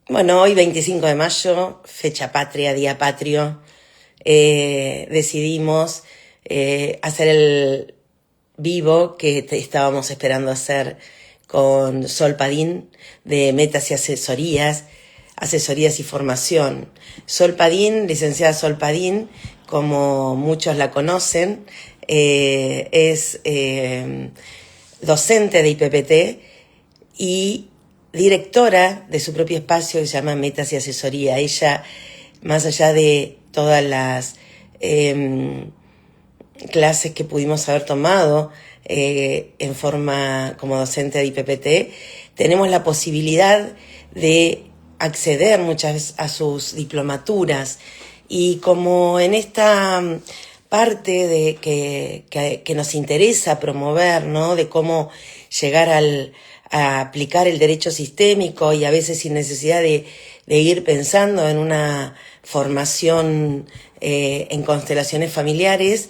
Bueno, hoy 25 de mayo, fecha patria, día patrio, decidimos hacer el vivo que estábamos esperando hacer con Sol Padín de Metas y Asesorías y Formación. Sol Padín, licenciada Sol Padín, como muchos la conocen, es docente de IPPT y directora de su propio espacio que se llama Metas y Asesoría. Ella, más allá de todas las clases que pudimos haber tomado en forma como docente de IPPT, tenemos la posibilidad de acceder muchas veces a sus diplomaturas, y como en esta parte de que nos interesa promover, ¿no? De cómo llegar a aplicar el derecho sistémico, y a veces sin necesidad de ir pensando en una formación en constelaciones familiares,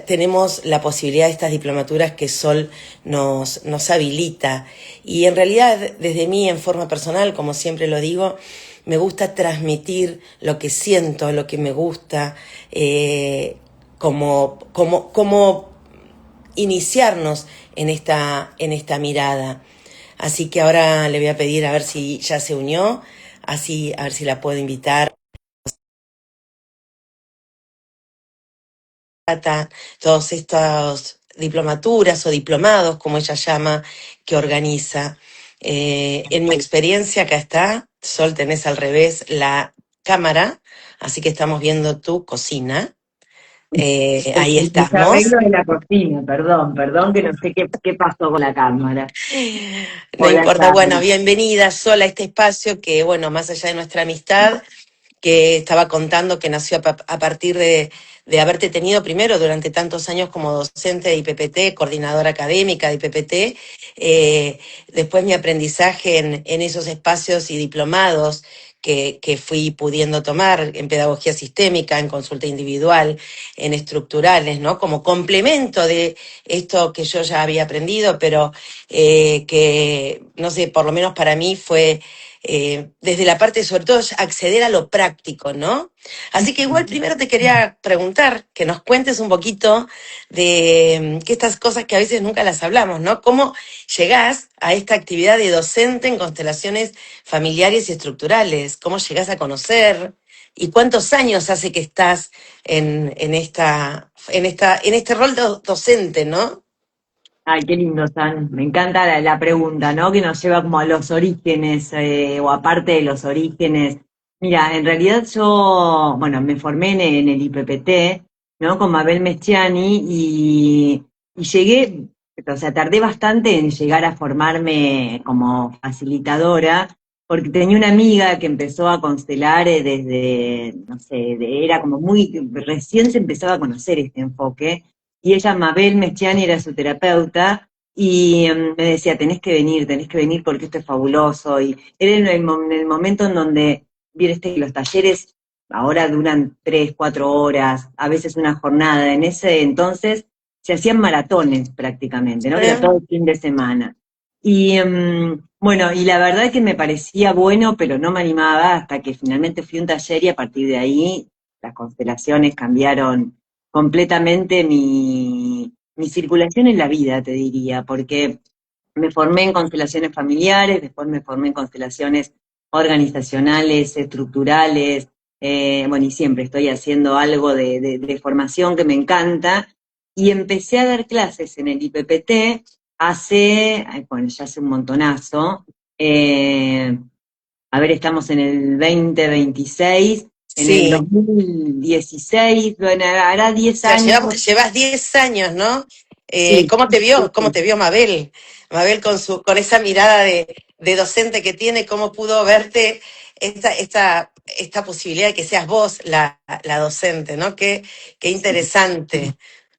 tenemos la posibilidad de estas diplomaturas que Sol nos habilita. Y en realidad, desde mí, en forma personal, como siempre lo digo, me gusta transmitir lo que siento, lo que me gusta, como iniciarnos en esta mirada. Así que ahora le voy a pedir a ver si ya se unió, así a ver si la puedo invitar. Todos estos diplomaturas o diplomados, como ella llama, que organiza. En mi experiencia, acá está, Sol, tenés al revés la cámara, así que estamos viendo tu cocina. Ahí El estamos. desarreglo de la cocina, perdón, que no sé qué pasó con la cámara. No Hola, importa, bueno, Sara. bienvenida, Sol, a este espacio que, bueno, más allá de nuestra amistad, que estaba contando que nació a partir de haberte tenido primero durante tantos años como docente de IPPT, coordinadora académica de IPPT, después mi aprendizaje en esos espacios y diplomados que fui pudiendo tomar en pedagogía sistémica, en consulta individual, en estructurales, ¿no? Como complemento de esto que yo ya había aprendido, pero que, no sé, por lo menos para mí fue desde la parte, sobre todo, acceder a lo práctico, ¿no? Así que igual primero te quería preguntar que nos cuentes un poquito de que estas cosas que a veces nunca las hablamos, ¿no? ¿Cómo llegás a esta actividad de docente en constelaciones familiares y estructurales? ¿Cómo llegás a conocer? ¿Y cuántos años hace que estás en este rol docente, ¿no? Ay, qué lindo, San. Me encanta la pregunta, ¿no? Que nos lleva como a los orígenes, o aparte de los orígenes. Mira, en realidad yo, bueno, me formé en el IPPT, ¿no? Con Mabel Mestiani y llegué, o sea, tardé bastante en llegar a formarme como facilitadora, porque tenía una amiga que empezó a constelar desde, no sé, era como recién se empezaba a conocer este enfoque y ella, Mabel Mestiani, era su terapeuta, y me decía, tenés que venir porque esto es fabuloso, y era en el momento en donde, viste que los talleres ahora duran 3, 4 horas, a veces una jornada, en ese entonces se hacían maratones prácticamente, ¿no? Que era todo el fin de semana. Y bueno, y la verdad es que me parecía bueno, pero no me animaba hasta que finalmente fui a un taller y a partir de ahí las constelaciones cambiaron completamente mi circulación en la vida, te diría, porque me formé en constelaciones familiares, después me formé en constelaciones organizacionales, estructurales, bueno, y siempre estoy haciendo algo de formación que me encanta, y empecé a dar clases en el IPPT bueno, ya hace un montonazo, a ver, estamos en el 2026, en el Sí. 2016, bueno, hará O 10 sea, años, llevas 10 años, ¿no? sí, ¿Cómo te sí, vio? ¿Cómo sí. te vio Mabel? Mabel con esa mirada de docente que tiene, ¿cómo pudo verte esta posibilidad de que seas vos la docente, ¿no? Qué interesante.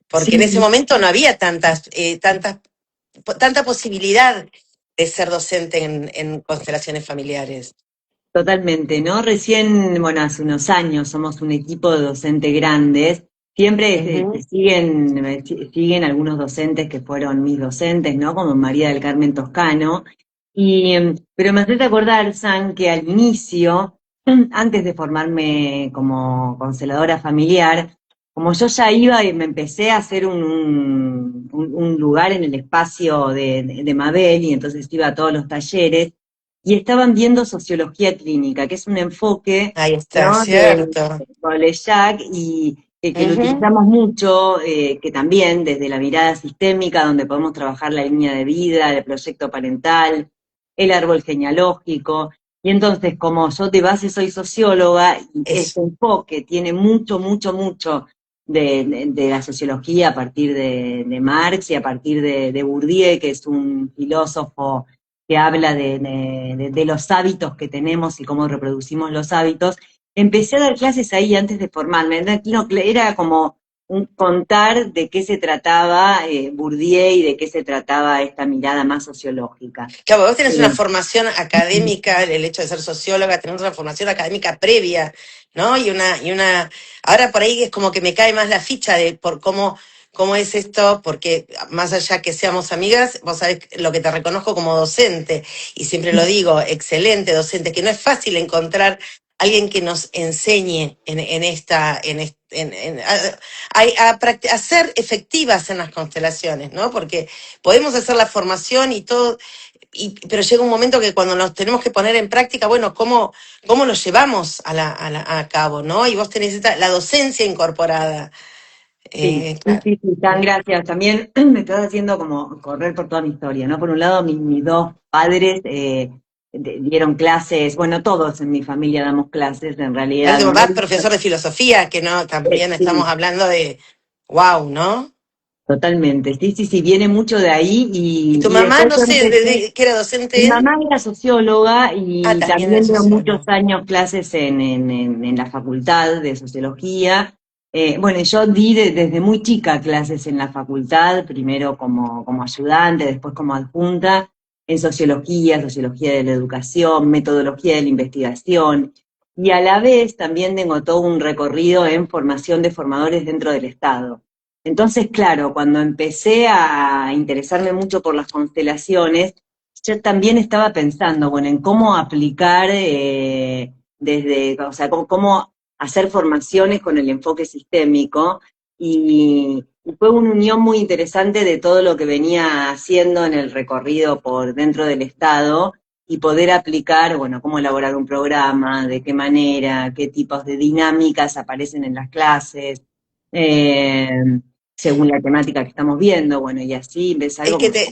Porque en Sí, ese momento no había tanta posibilidad de ser docente en constelaciones familiares. totalmente, ¿no? Recién, bueno, hace unos años somos un equipo de docentes grandes. Siempre Ujú. siguen algunos docentes que fueron mis docentes, ¿no? Como María del Carmen Toscano. Pero me hace acordar, San, que al inicio, antes de formarme como consteladora familiar, como yo ya iba y me empecé a hacer un lugar en el espacio de Mabel, y entonces iba a todos los talleres, y estaban viendo sociología clínica, que es un enfoque, Ahí está, ¿no? cierto. De Boleslac, y que lo Ujú. utilizamos mucho, que también desde la mirada sistémica, donde podemos trabajar la línea de vida, el proyecto parental, el árbol genealógico. Y entonces, como yo de base soy socióloga, y Eso. este enfoque tiene mucho, mucho, mucho de la sociología a partir de Marx y a partir de Bourdieu, que es un filósofo que habla de los hábitos que tenemos y cómo reproducimos los hábitos. Empecé a dar clases ahí antes de formarme. No, era como un contar de qué se trataba Bourdieu y de qué se trataba esta mirada más sociológica. Claro, vos tenés una Eh, formación académica, el hecho de ser socióloga, tenés una formación académica previa, ¿no? Ahora por ahí es como que me cae más la ficha de por cómo es esto, porque más allá que seamos amigas, vos sabés lo que te reconozco como docente, y siempre lo digo, excelente docente, que no es fácil encontrar alguien que nos enseñe en esta, a ser efectivas en las constelaciones, ¿no? Porque podemos hacer la formación y todo, pero llega un momento que cuando nos tenemos que poner en práctica, bueno, ¿cómo lo llevamos a cabo, ¿no? Y vos tenés la docencia incorporada. Sí, sí, Claro. sí, sí, tan gracias. También me estás haciendo como correr por toda mi historia, ¿no? Por un lado, mis dos padres dieron clases, bueno, todos en mi familia damos clases, en El realidad, de ¿no? verdad, profesor de filosofía, que no, también estamos Sí, hablando de, wow, ¿no? totalmente. Sí, sí, sí, viene mucho de ahí Y tu y mamá, después no yo sé, empecé. que era Mi docente en. mamá era socióloga Ah, y también era también dio muchos sociólogo. años clases en la facultad de sociología. Bueno, yo di desde muy chica clases en la facultad, primero como ayudante, después como adjunta, en sociología, sociología de la educación, metodología de la investigación. Y a la vez también tengo todo un recorrido en formación de formadores dentro del Estado. Entonces, claro, cuando empecé a interesarme mucho por las constelaciones, yo también estaba pensando, bueno, en cómo aplicar o sea, cómo hacer formaciones con el enfoque sistémico y fue una unión muy interesante de todo lo que venía haciendo en el recorrido por dentro del Estado y poder aplicar, bueno, cómo elaborar un programa, de qué manera, qué tipos de dinámicas aparecen en las clases. Eh, Según la temática que estamos viendo, bueno, y así ves Es algo que como.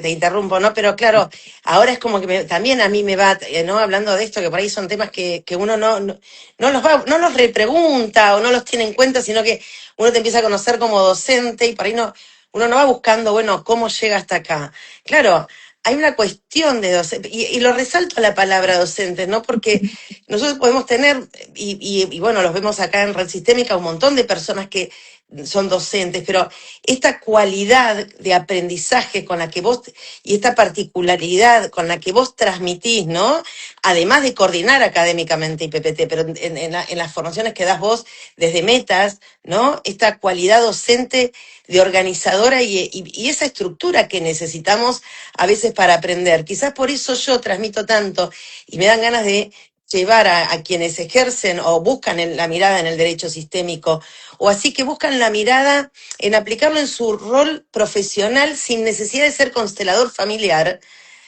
te interrumpo, ¿no? Pero claro, ahora es como que también a mí me va, ¿no? Hablando de esto, que por ahí son temas que uno no los repregunta o no los tiene en cuenta, sino que uno te empieza a conocer como docente y por ahí uno no va buscando, bueno, cómo llega hasta acá. Claro, hay una cuestión de docente, y lo resalto la palabra docente, ¿no? Porque nosotros podemos tener, y bueno, los vemos acá en Red Sistémica, un montón de personas que son docentes, pero esta cualidad de aprendizaje con la que vos, y esta particularidad con la que vos transmitís, ¿no? Además de coordinar académicamente IPPT, pero en las formaciones que das vos desde metas, ¿no? Esta cualidad docente de organizadora y esa estructura que necesitamos a veces para aprender. Quizás por eso yo transmito tanto y me dan ganas de llevar a quienes ejercen o buscan la mirada en el derecho sistémico, o así que buscan la mirada en aplicarlo en su rol profesional sin necesidad de ser constelador familiar,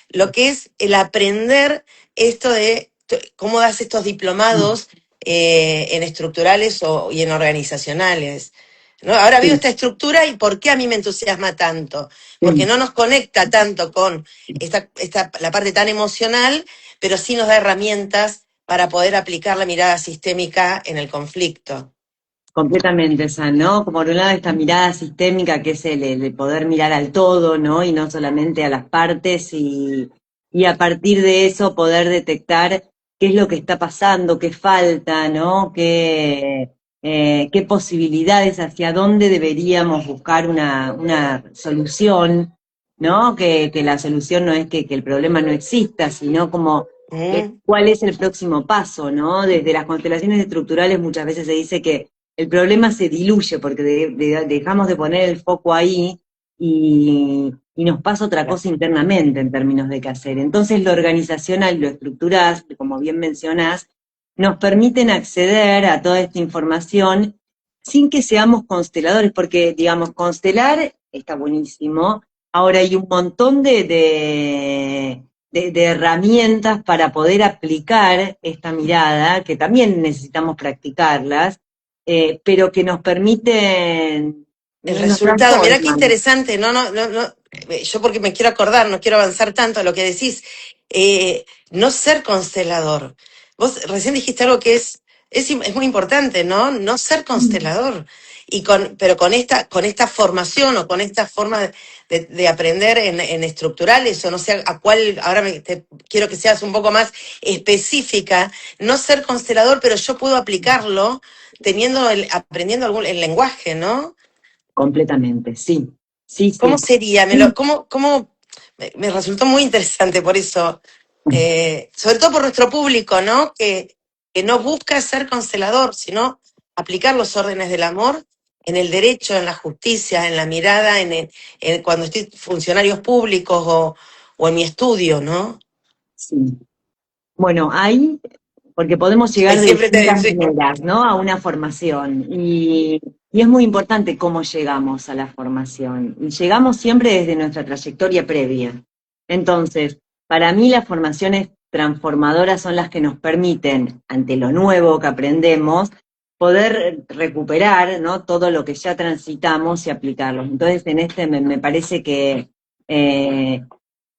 lo que es el aprender esto de cómo das estos diplomados en estructurales y en organizacionales. ¿No? Ahora veo Sí, esta estructura y por qué a mí me entusiasma tanto, porque sí, no nos conecta tanto con la parte tan emocional, pero sí nos da herramientas para poder aplicar la mirada sistémica en el conflicto. completamente, o sea, ¿no? Como por un lado esta mirada sistémica que es el poder mirar al todo, ¿no? Y no solamente a las partes y a partir de eso poder detectar qué es lo que está pasando, qué falta, ¿no? Qué posibilidades, hacia dónde deberíamos buscar una solución, ¿no? Que la solución no es que el problema no exista, sino como Mm. cuál es el próximo paso, ¿no? Desde las constelaciones estructurales muchas veces se dice que el problema se diluye porque dejamos de poner el foco ahí y y nos pasa otra cosa internamente en términos de qué hacer. Entonces lo organizacional y lo estructural, como bien mencionás, nos permiten acceder a toda esta información sin que seamos consteladores, porque, digamos, constelar está buenísimo. Ahora hay un montón de herramientas para poder aplicar esta mirada, que también necesitamos practicarlas, pero que nos permiten, El nos resultado, mirá qué transforman. interesante, yo porque me quiero acordar, no quiero avanzar tanto a lo que decís, no ser constelador. Vos recién dijiste algo que es muy importante, ¿no? No ser constelador. Pero con esta formación o con esta forma de aprender en estructurales, o no sé a cuál, ahora quiero que seas un poco más específica, no ser constelador, pero yo puedo aplicarlo aprendiendo el lenguaje, ¿no? Completamente, sí, sí, ¿Cómo sí. sería? Me resultó muy interesante por eso, sobre todo por nuestro público, ¿no? Que no busca ser constelador, sino aplicar los órdenes del amor en el derecho, en la justicia, en la mirada, cuando estoy funcionarios públicos o en mi estudio, ¿no? Sí. Bueno, ahí, porque podemos Ahí llegar de siempre te distintas decimos. maneras, ¿no? A una formación. Y es muy importante cómo llegamos a la formación. Y llegamos siempre desde nuestra trayectoria previa. Entonces, para mí las formaciones transformadoras son las que nos permiten, ante lo nuevo que aprendemos, poder recuperar, ¿no? Todo lo que ya transitamos y aplicarlo. Entonces, en este me parece que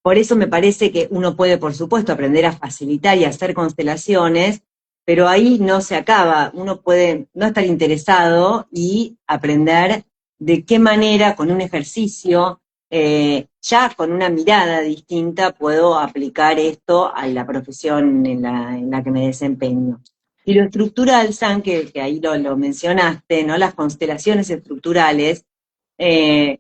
por eso me parece que uno puede, por supuesto, aprender a facilitar y a hacer constelaciones, pero ahí no se acaba. Uno puede no estar interesado y aprender de qué manera, con un ejercicio, ya con una mirada distinta, puedo aplicar esto a la profesión en la que me desempeño. Y lo estructural, San, que ahí lo mencionaste, ¿no? Las constelaciones estructurales, eh,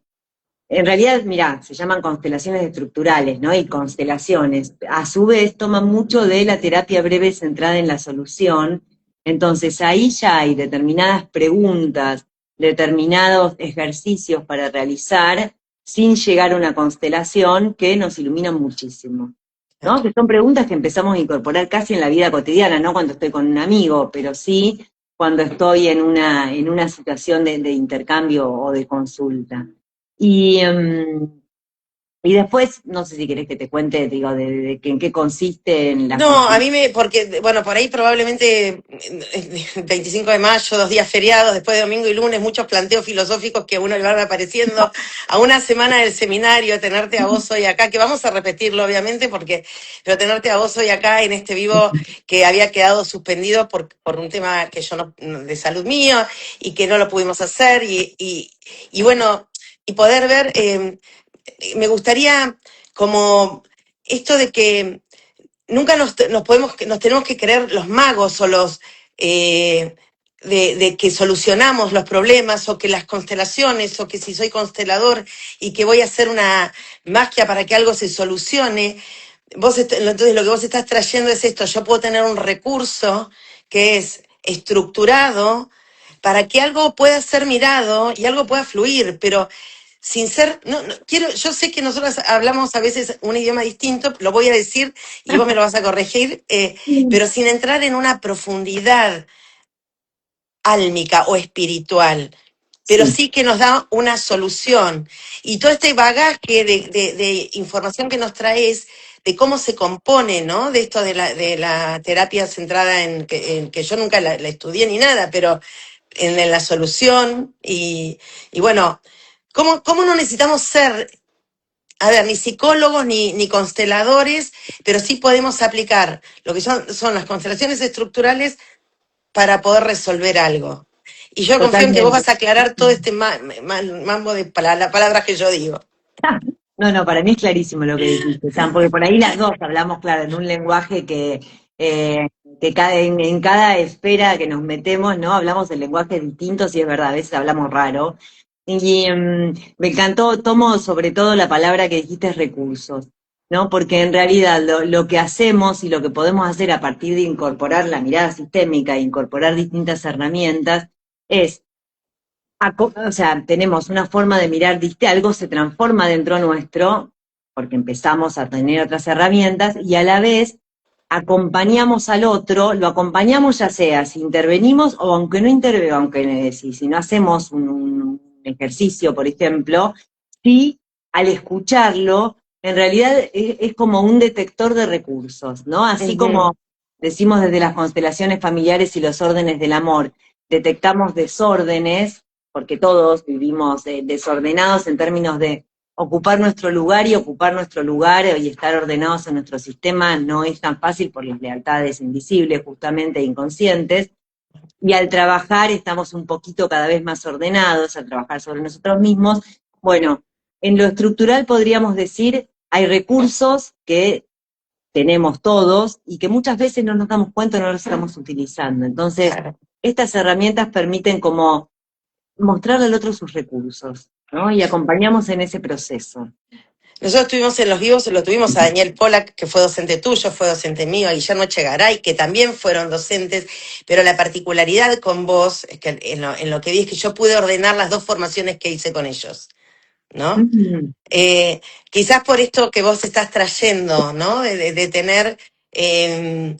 en realidad, mirá, se llaman constelaciones estructurales, ¿no? Y constelaciones. A su vez, toman mucho de la terapia breve centrada en la solución. Entonces, ahí ya hay determinadas preguntas, determinados ejercicios para realizar sin llegar a una constelación que nos iluminan muchísimo, ¿no? Que son preguntas que empezamos a incorporar casi en la vida cotidiana, no cuando estoy con un amigo, pero sí cuando estoy en una situación de intercambio o de consulta. Y, y después, no sé si querés que te cuente, digo, de en qué consiste en la No, construcción. porque, bueno, por ahí probablemente 25 de mayo, 2 días feriados, después de domingo y lunes, muchos planteos filosóficos que a uno le van apareciendo, a una semana del seminario, tenerte a vos hoy acá, que vamos a repetirlo obviamente, pero tenerte a vos hoy acá en este vivo que había quedado suspendido por un tema que yo de salud mío y que no lo pudimos hacer y bueno, y poder ver, me gustaría como esto de que nunca nos tenemos que creer los magos o los de que solucionamos los problemas o que las constelaciones o que si soy constelador y que voy a hacer una magia para que algo se solucione. Entonces lo que vos estás trayendo es esto, yo puedo tener un recurso que es estructurado para que algo pueda ser mirado y algo pueda fluir, pero sin ser, yo sé que nosotros hablamos a veces un idioma distinto, lo voy a decir y vos me lo vas a corregir, pero sin entrar en una profundidad álmica o espiritual, pero Sí, sí que nos da una solución. Y todo este bagaje de información que nos traes, de cómo se compone, ¿no? De esto de la terapia centrada en que yo nunca la estudié ni nada, pero en la solución y bueno, ¿cómo no necesitamos ser, a ver, ni psicólogos ni consteladores, pero sí podemos aplicar lo que son las constelaciones estructurales para poder resolver algo? Y yo confío en que vos totalmente. vas a aclarar todo este mambo de palabras que yo digo. No, no, para mí es clarísimo lo que dijiste, Sam, porque por ahí las dos hablamos, claro, en un lenguaje eh, que en cada esfera que nos metemos, ¿no? Hablamos en lenguajes distintos y es verdad, a veces hablamos raro. Y me encantó, tomo sobre todo la palabra que dijiste, recursos, ¿no? Porque en realidad lo que hacemos y lo que podemos hacer a partir de incorporar la mirada sistémica e incorporar distintas herramientas es O sea, tenemos una forma de mirar distinta, algo se transforma dentro nuestro, porque empezamos a tener otras herramientas, y a la vez acompañamos al otro, lo acompañamos ya sea si intervenimos o aunque no intervenga, aunque si no hacemos un ejercicio, por ejemplo, sí, al escucharlo, en realidad es como un detector de recursos, ¿no? Así Ujú. como decimos desde las constelaciones familiares y los órdenes del amor, detectamos desórdenes, porque todos vivimos desordenados en términos de ocupar nuestro lugar, y ocupar nuestro lugar y estar ordenados en nuestro sistema no es tan fácil por las lealtades invisibles, justamente inconscientes, y al trabajar estamos un poquito cada vez más ordenados, al trabajar sobre nosotros mismos. Bueno, en lo estructural podríamos decir, hay recursos que tenemos todos y que muchas veces no nos damos cuenta, no los estamos utilizando. Entonces, Claro. estas herramientas permiten como mostrarle al otro sus recursos, ¿no? Y acompañamos en ese proceso. Nosotros tuvimos en los vivos, lo tuvimos a Daniel Pollack, que fue docente tuyo, fue docente mío, a Guillermo Echegaray, que también fueron docentes, pero la particularidad con vos, es que en lo que vi es que yo pude ordenar las dos formaciones que hice con ellos, ¿no? Mm, Eh, Quizás por esto que vos estás trayendo, ¿no? De tener, eh,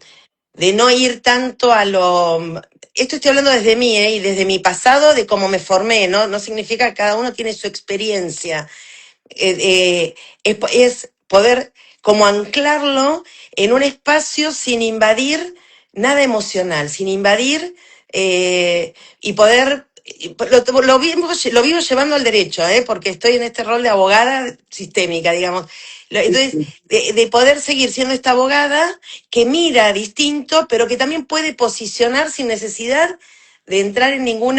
de no ir tanto a lo... Esto estoy hablando desde mí, y desde mi pasado, de cómo me formé, ¿no? No significa que cada uno tiene su experiencia. Es poder como anclarlo en un espacio sin invadir nada emocional, sin invadir y poder... lo vivo llevando al derecho, porque estoy en este rol de abogada sistémica, digamos. sí, Entonces, sí, de poder seguir siendo esta abogada que mira distinto, pero que también puede posicionar sin necesidad de entrar en ningún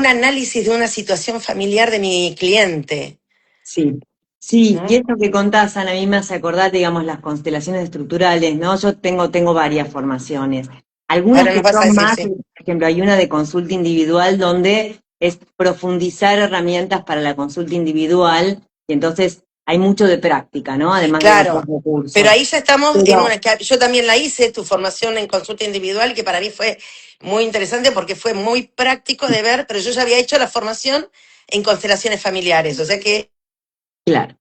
análisis de una situación familiar de mi cliente, sí. Sí, y ¿no? esto que contás, Ana, a mí me hace acordar, digamos, las constelaciones estructurales, ¿no? Yo tengo varias formaciones. Algunas Ahora que nos vas a son decir, más, sí. por ejemplo, hay una de consulta individual donde es profundizar herramientas para la consulta individual, y entonces hay mucho de práctica, ¿no? Además de otros Claro, pero recursos. ahí ya estamos en Pero, una que yo también la hice, tu formación en consulta individual, que para mí fue muy interesante porque fue muy práctico de ver, pero yo ya había hecho la formación en constelaciones familiares, o sea claro.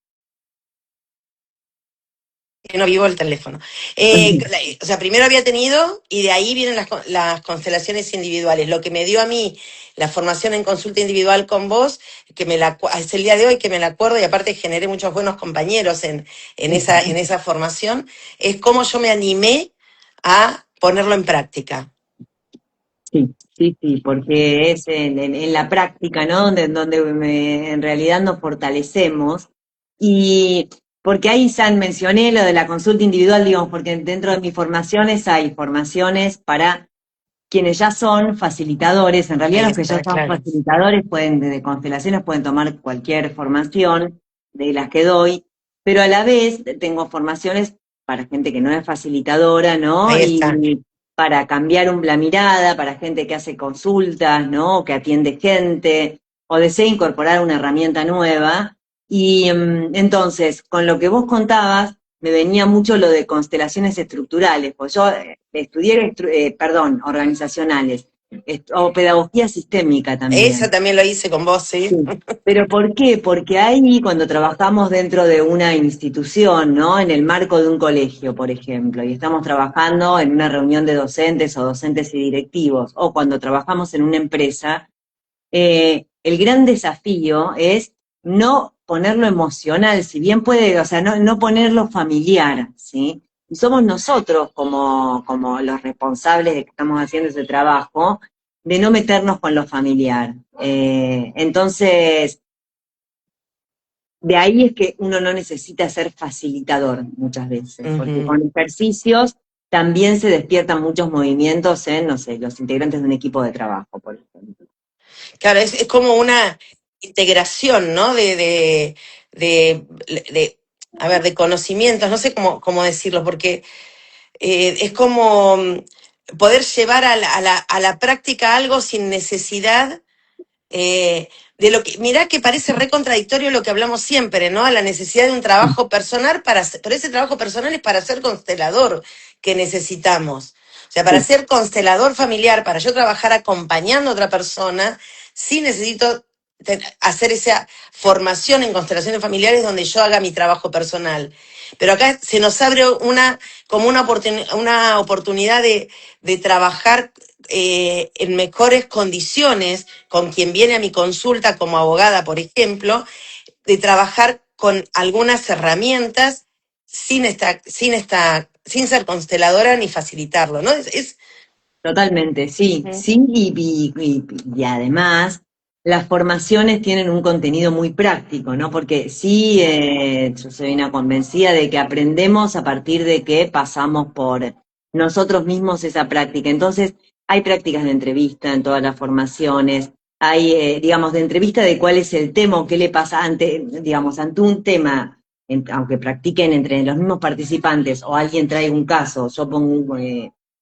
que no vivo el teléfono. O sea, primero había tenido y de ahí vienen las constelaciones individuales. Lo que me dio a mí la formación en consulta individual con vos, es el día de hoy que me la acuerdo y aparte generé muchos buenos compañeros en esa formación, es cómo yo me animé a ponerlo en práctica. Sí, sí, sí, porque es en la práctica, ¿no? Donde en realidad nos fortalecemos. Y porque ahí, San, mencioné lo de la consulta individual, digamos, porque dentro de mis formaciones hay formaciones para quienes ya son facilitadores. En realidad Ahí los que ya está, son claro. facilitadores de constelaciones pueden tomar cualquier formación de las que doy, pero a la vez tengo formaciones para gente que no es facilitadora, ¿no? Ahí está. Y para cambiar la mirada, para gente que hace consultas, ¿no? O que atiende gente, o desea incorporar una herramienta nueva. Y entonces, con lo que vos contabas, me venía mucho lo de constelaciones estructurales, pues yo estudié, perdón, organizacionales, o pedagogía sistémica Esa también. también lo hice con vos, ¿sí? Sí. ¿Pero por qué? Porque ahí cuando trabajamos dentro de una institución, ¿no? En el marco de un colegio, por ejemplo, y estamos trabajando en una reunión de docentes o docentes y directivos, o cuando trabajamos en una empresa, el gran desafío es no ponerlo emocional, si bien puede, o sea, no ponerlo familiar, ¿sí? Y somos nosotros como los responsables de que estamos haciendo ese trabajo, de no meternos con lo familiar. Entonces, de ahí es que uno no necesita ser facilitador muchas veces, porque Ujú. con ejercicios también se despiertan muchos movimientos en, no sé, los integrantes de un equipo de trabajo, por ejemplo. Claro, es como una integración, ¿no? A ver, de conocimientos, no sé cómo decirlo, porque es como poder llevar a la práctica algo sin necesidad de lo que, mirá que parece re contradictorio lo que hablamos siempre, ¿no? A la necesidad de un trabajo personal, pero ese trabajo personal es para ser constelador que necesitamos. O sea, para Sí, ser constelador familiar, para yo trabajar acompañando a otra persona, sí necesito hacer esa formación en constelaciones familiares donde yo haga mi trabajo personal. Pero acá se nos abre como una oportunidad de trabajar en mejores condiciones con quien viene a mi consulta como abogada, por ejemplo, de trabajar con algunas herramientas sin ser consteladora ni facilitarlo, ¿no? Totalmente, sí, sí, y además las formaciones tienen un contenido muy práctico, ¿no? Porque sí, yo soy una convencida de que aprendemos a partir de que pasamos por nosotros mismos esa práctica. Entonces, hay prácticas de entrevista en todas las formaciones, hay, digamos, de entrevista de cuál es el tema o qué le pasa ante, digamos, ante un tema, aunque practiquen entre los mismos participantes o alguien trae un caso, yo pongo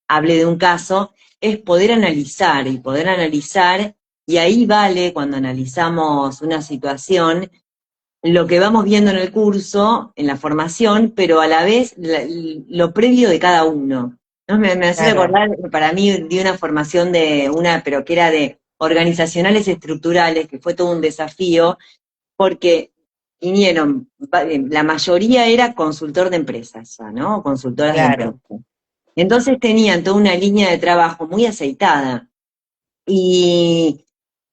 hable de un caso, es poder analizar, y ahí vale cuando analizamos una situación, lo que vamos viendo en el curso, en la formación, pero a la vez lo previo de cada uno. ¿No? Me hace Claro. acordar, para mí, de una formación pero que era de organizacionales estructurales, que fue todo un desafío, porque vinieron, la mayoría era consultor de empresas, ¿no? Consultoras de empresas. Claro. Entonces tenían toda una línea de trabajo muy aceitada y,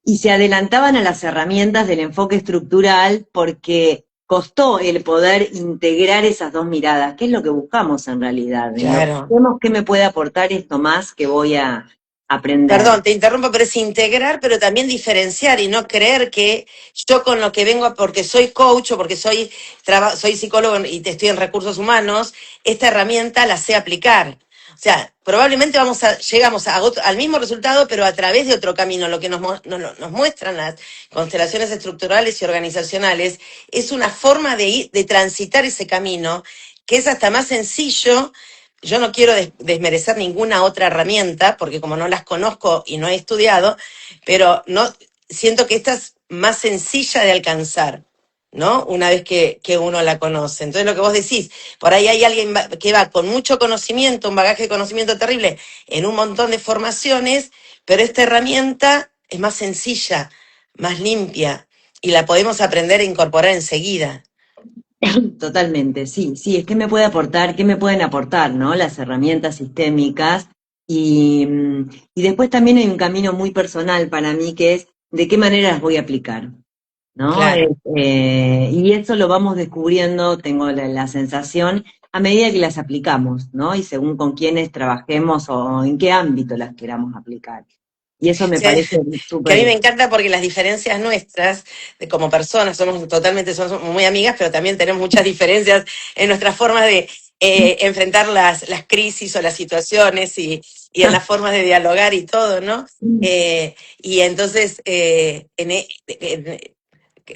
y se adelantaban a las herramientas del enfoque estructural porque costó el poder integrar esas dos miradas, que es lo que buscamos en realidad. En lo que Claro. vemos que me puede aportar esto más que voy a aprender. Perdón, te interrumpo, pero es integrar, pero también diferenciar y no creer que yo con lo que vengo, porque soy coach o porque soy psicólogo y te estoy en recursos humanos, esta herramienta la sé aplicar. O sea, probablemente llegamos al mismo resultado, pero a través de otro camino. Lo que nos muestran las constelaciones estructurales y organizacionales es una forma de transitar ese camino que es hasta más sencillo. Yo no quiero desmerecer ninguna otra herramienta, porque como no las conozco y no he estudiado, pero no siento que esta es más sencilla de alcanzar, ¿no? Una vez que uno la conoce. Entonces lo que vos decís, por ahí hay alguien que va con mucho conocimiento, un bagaje de conocimiento terrible, en un montón de formaciones, pero esta herramienta es más sencilla, más limpia, y la podemos aprender a incorporar enseguida. Totalmente, sí, sí, es que me puede aportar, qué me pueden aportar, ¿no? Las herramientas sistémicas y después también hay un camino muy personal para mí que es de qué manera las voy a aplicar, ¿no? Claro. Y eso lo vamos descubriendo, tengo la sensación, a medida que las aplicamos, ¿no? Y según con quiénes trabajemos o en qué ámbito las queramos aplicar. Y eso me Sí, parece que a mí me súper. encanta porque las diferencias nuestras, como personas, somos muy amigas, pero también tenemos muchas diferencias en nuestras formas de enfrentar las crisis o las situaciones y en las formas de dialogar y todo, ¿no? Y entonces,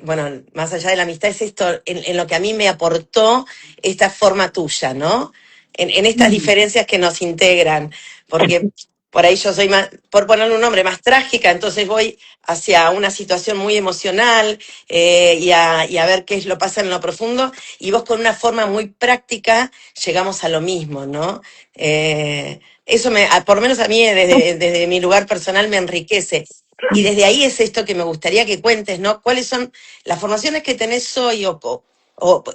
bueno, más allá de la amistad, es esto en lo que a mí me aportó esta forma tuya, ¿no? En estas diferencias que nos integran, porque por ahí yo soy más, por ponerle un nombre, más trágica, entonces voy hacia una situación muy emocional y a ver qué es lo pasa en lo profundo, y vos con una forma muy práctica llegamos a lo mismo, ¿no? Eso por lo menos a mí desde mi lugar personal me enriquece. Y desde ahí es esto que me gustaría que cuentes, ¿no? ¿Cuáles son las formaciones que tenés hoy o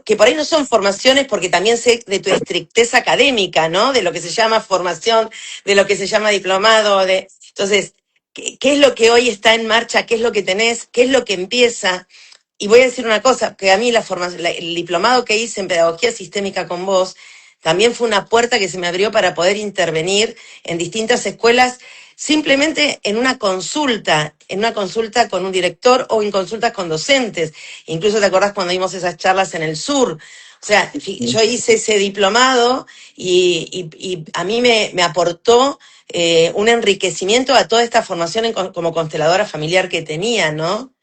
que por ahí no son formaciones porque también sé de tu estricteza académica, ¿no? De lo que se llama formación, de lo que se llama diplomado, entonces, ¿qué es lo que hoy está en marcha? ¿Qué es lo que tenés? ¿Qué es lo que empieza? Y voy a decir una cosa, que a mí el diplomado que hice en pedagogía sistémica con vos también fue una puerta que se me abrió para poder intervenir en distintas escuelas simplemente en una consulta con un director o en consultas con docentes. Incluso te acordás cuando dimos esas charlas en el sur. O sea, yo hice ese diplomado y a mí me aportó un enriquecimiento a toda esta formación como consteladora familiar que tenía, ¿no?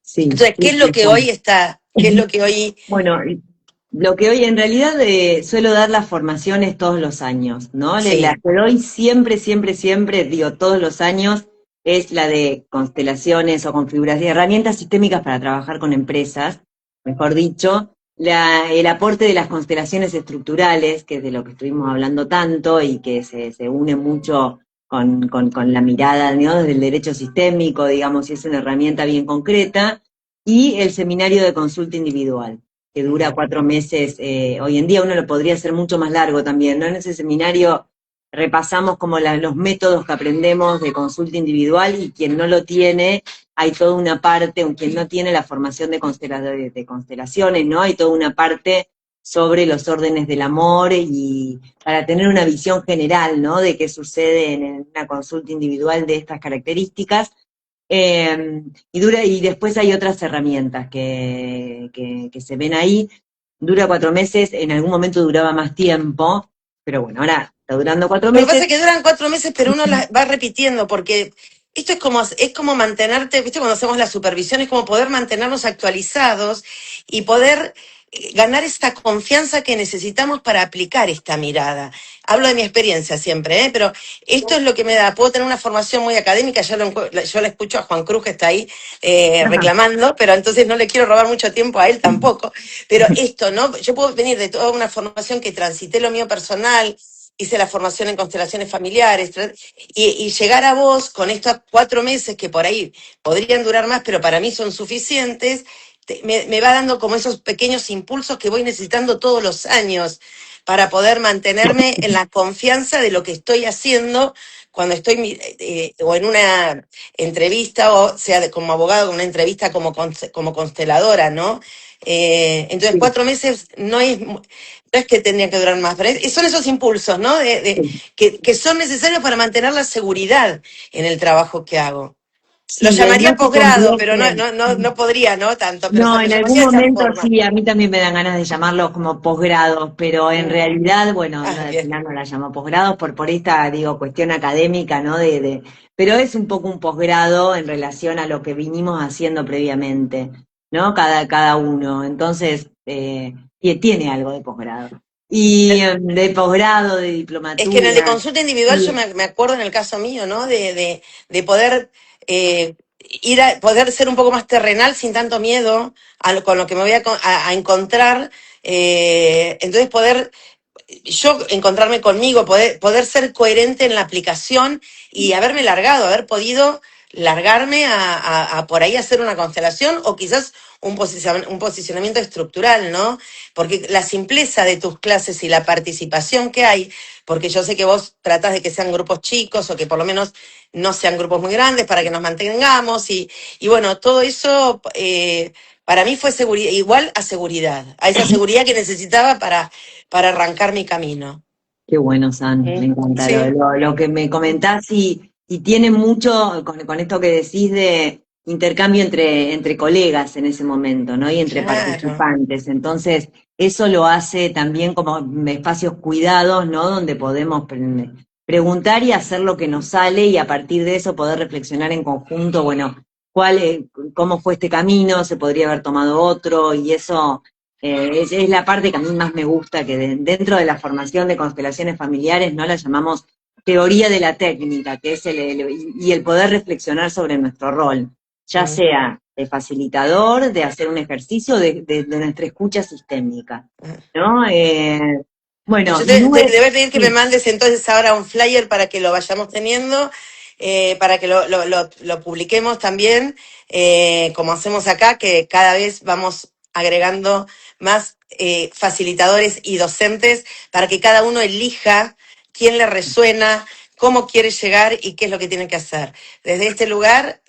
Sí, Entonces, ¿qué sí, es lo tal que cual. hoy está? ¿Qué es lo que hoy... Bueno, lo que hoy en realidad suelo dar las formaciones todos los años, ¿no? La Sí, que doy siempre, siempre, siempre, digo, todos los años, es la de constelaciones o configuraciones, herramientas sistémicas para trabajar con empresas, mejor dicho, el aporte de las constelaciones estructurales, que es de lo que estuvimos hablando tanto y que se une mucho con la mirada, ¿no? Desde el derecho sistémico, digamos, y es una herramienta bien concreta, y el seminario de consulta individual, que dura 4 meses. Hoy en día uno lo podría hacer mucho más largo también, ¿no? En ese seminario repasamos como los métodos que aprendemos de consulta individual, y quien no lo tiene, hay toda una parte, o quien no tiene la formación de constelaciones, ¿no? Hay toda una parte sobre los órdenes del amor, y para tener una visión general, ¿no? De qué sucede en una consulta individual de estas características. Y después hay otras herramientas que se ven ahí. Dura 4 meses, en algún momento duraba más tiempo, pero bueno, ahora está durando cuatro Lo que pasa meses. es que duran 4 meses, pero uno las va repitiendo, porque esto es como mantenerte, ¿viste? Cuando hacemos la supervisión, es como poder mantenernos actualizados y poder ganar esta confianza que necesitamos para aplicar esta mirada. Hablo de mi experiencia siempre, ¿eh? Pero esto es lo que me da. Puedo tener una formación muy académica, yo le escucho a Juan Cruz, que está ahí reclamando, pero entonces no le quiero robar mucho tiempo a él tampoco. Pero esto, ¿no? Yo puedo venir de toda una formación que transité lo mío personal, hice la formación en constelaciones familiares, y llegar a vos con estos 4 meses que por ahí podrían durar más, pero para mí son suficientes, me va dando como esos pequeños impulsos que voy necesitando todos los años para poder mantenerme en la confianza de lo que estoy haciendo cuando estoy o en una entrevista, o sea, como abogado, una entrevista como consteladora, ¿no? Entonces, Sí, 4 meses no es que tendrían que durar más, pero son esos impulsos, ¿no? sí. Que son necesarios para mantener la seguridad en el trabajo que hago. Lo Sí, y llamaría además se posgrado, pero no, convierte. no, no, no podría, ¿no? Tanto, pero No, lo en algún llamaría de esa momento forma. sí, a mí también me dan ganas de llamarlos como posgrados, pero en Mm. realidad, bueno, no, Ah, al bien. final no la llamo posgrados por esta, digo, cuestión académica, ¿no? Pero es un poco un posgrado en relación a lo que vinimos haciendo previamente, ¿no? Cada uno. Entonces, y tiene algo de posgrado. Y de posgrado, de Es que en el de diplomatura. consulta individual yo Y, me acuerdo en el caso mío, ¿no? De poder poder ser un poco más terrenal sin tanto miedo con lo que me voy a encontrar. Entonces poder yo encontrarme conmigo, poder ser coherente en la aplicación y haberme largado, haber podido largarme a por ahí hacer una constelación o quizás un posicionamiento estructural, ¿no? Porque la simpleza de tus clases y la participación que hay, porque yo sé que vos tratás de que sean grupos chicos o que por lo menos no sean grupos muy grandes para que nos mantengamos y bueno, todo eso para mí fue seguridad, igual a seguridad, a esa seguridad que necesitaba para arrancar mi camino. qué bueno, San, me encanta Sí, lo que me comentás, y tiene mucho con esto que decís de intercambio entre colegas en ese momento, ¿no? Y entre claro. participantes. Entonces, eso lo hace también como espacios cuidados, ¿no? Donde podemos preguntar y hacer lo que nos sale, y a partir de eso poder reflexionar en conjunto, bueno, cómo fue este camino, se podría haber tomado otro, y eso es la parte que a mí más me gusta, que dentro de la formación de constelaciones familiares, ¿no? La llamamos teoría de la técnica, que es y el poder reflexionar sobre nuestro rol, ya Mm. sea de facilitador, de hacer un ejercicio, de nuestra escucha sistémica, ¿no? Bueno, Yo te voy a pedir que me sí, mandes entonces ahora un flyer para que lo vayamos teniendo, para que lo publiquemos también, como hacemos acá, que cada vez vamos agregando más facilitadores y docentes para que cada uno elija quién le resuena, cómo quiere llegar y qué es lo que tiene que hacer. Desde este lugar,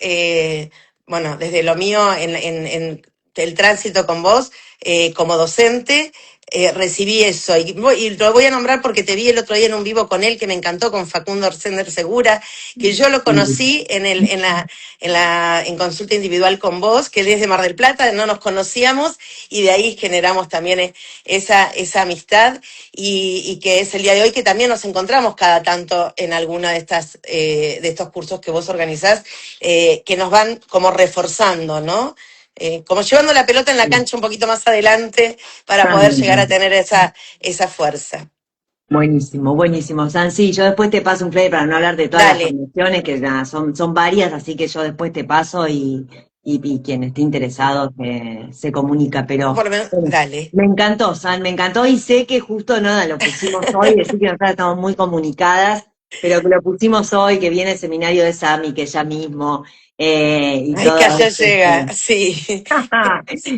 bueno, desde lo mío en el tránsito con vos, como docente, recibí eso. Y lo voy a nombrar porque te vi el otro día en un vivo con él que me encantó, con Facundo Arsender Segura, que yo lo conocí en consulta individual con vos, que él es de Mar del Plata, no nos conocíamos y de ahí generamos también esa amistad y que es el día de hoy que también nos encontramos cada tanto en alguna de estos cursos que vos organizás, que nos van como reforzando, ¿no? Como llevando la pelota en la cancha un poquito más adelante para poder llegar a también. tener esa fuerza. Buenísimo, buenísimo, San. Sí, yo después te paso un flyer para no hablar de todas las Dale, formaciones, que ya son varias, así que yo después te paso, y quien esté interesado se comunica. Pero por lo menos, bueno, dale. me encantó, San, me encantó, y sé que justo nada, lo pusimos hoy, decir que nosotras estamos muy comunicadas, pero que lo pusimos hoy, que viene el seminario de Sami, que ya mismo, y Ay, que todo allá llega, esto. sí,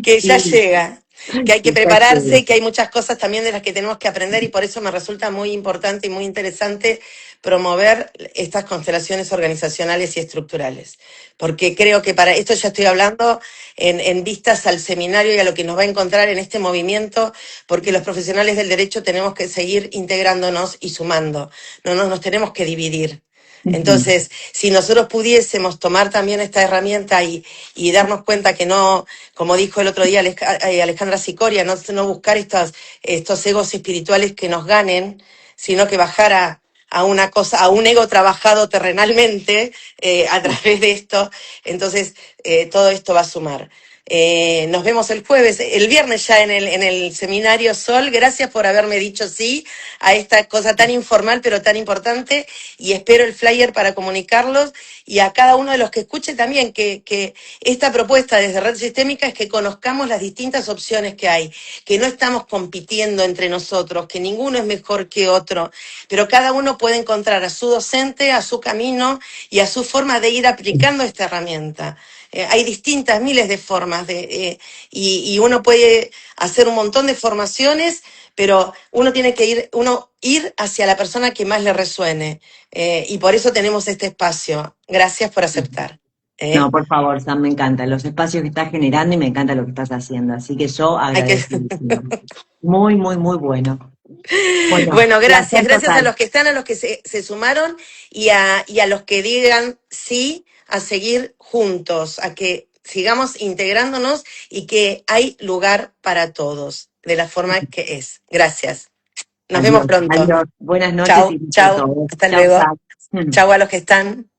que ya Sí, llega, que hay que que ya prepararse llega. y que hay muchas cosas también de las que tenemos que aprender y por eso me resulta muy importante y muy interesante promover estas constelaciones organizacionales y estructurales, porque creo que para esto ya estoy hablando en vistas al seminario y a lo que nos va a encontrar en este movimiento, porque los profesionales del derecho tenemos que seguir integrándonos y sumando, no nos tenemos que dividir. Ujú. Entonces, si nosotros pudiésemos tomar también esta herramienta y darnos cuenta que no, como dijo el otro día Alejandra Sicoria, no buscar estos egos espirituales que nos ganen, sino que bajar a una cosa, a un ego trabajado terrenalmente a través de esto, entonces todo esto va a sumar. Nos vemos el jueves, el viernes ya en el seminario Sol. Gracias por haberme dicho sí a esta cosa tan informal pero tan importante y espero el flyer para comunicarlos y a cada uno de los que escuche también que esta propuesta desde Red Sistémica es que conozcamos las distintas opciones que hay, que no estamos compitiendo entre nosotros, que ninguno es mejor que otro, pero cada uno puede encontrar a su docente, a su camino y a su forma de ir aplicando esta herramienta. Hay distintas, miles de formas y uno puede hacer un montón de formaciones, pero uno tiene que ir hacia la persona que más le resuene. Y por eso tenemos este espacio. Gracias por aceptar. No, ¿Eh? por favor, Sam, me encantan los espacios que estás generando y me encanta lo que estás haciendo. Así que yo Hay que... agradecidísima. Muy, muy, muy bueno. Bueno, Bueno, gracias. placer Gracias a total. los que están, a los que se sumaron y a los que digan sí a seguir juntos, a que sigamos integrándonos y que hay lugar para todos, de la forma que es. Gracias. Nos vemos Adiós, pronto. adiós. Buenas noches y Chau, listo a chau. todos. Hasta Chao, luego. Sam. Chau a los que están.